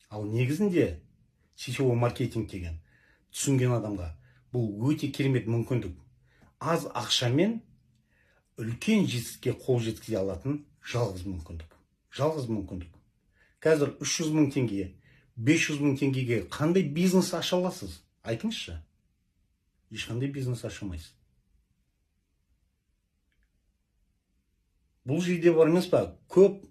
Ал негізінде сетевой маркетинг деген түсінген адамға бұл өте керемет мүмкіндік. Аз ақшамен үлкен жетістікке қол жеткізе алатын жалғыз мүмкіндік. Жалғыз мүмкіндік. Қазір 300 мың теңге, 500 мың теңгеге қандай бизнес аша аласыз? Айтыңызшы. Ешқандай бизнес аша алмайсыз. Бұл жерде бар емес па? Көп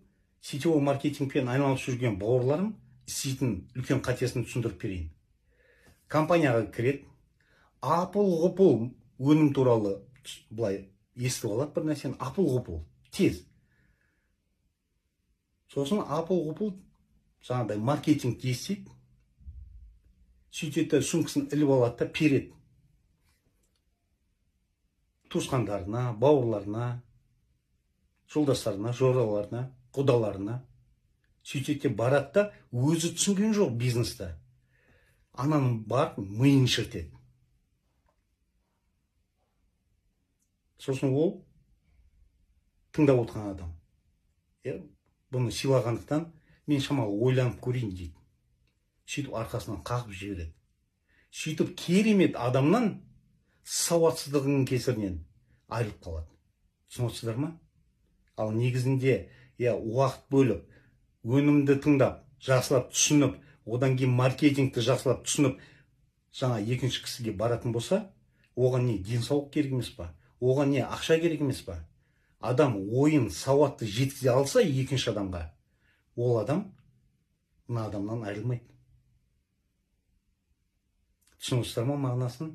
сетевой маркетингпен айналысып жүрген бауырларым істейтін үлкен қатесін түсіндіріп берейін. Компанияға кіреді, апыл-ғұпыл өнім туралы былай естіп алады бір нәрсені, апыл-ғұпыл, тез. Сосын апыл-ғұпыл жаңағыдай маркетинг естиді, сөйтеді, сумкасын іліп алады да переді. Туысқандарына, бауырларына, жолдастарына, жораларына, құдаларына. Сөйтеді, барады да өзі түсінген жоқ бизнесті. Ананың барып миын шіртеді. Сосын ол тыңдап отырған адам. Бұны сыйлағандықтан мен шамалы ойланып көрейін дейді. Сөйтіп арқасынан қағып жібереді. Сөйтіп керемет адамнан сауатсыздығының кесірінен айырылып қалады. Түсінесіздер ма? Ал негізінде уақыт бөліп, өнімді тыңдап, жақсылап түсініп, одан кейін маркетингті жақсылап түсініп, жаңа екінші кісіге баратын болса, оған не денсаулық керек емес па? Оған не ақша керек емес па? Адам ойын сауатты жеткізе алса екінші адамға, ол адам мына адамнан айырылмайды. Түсінесіздер ма мағынасын?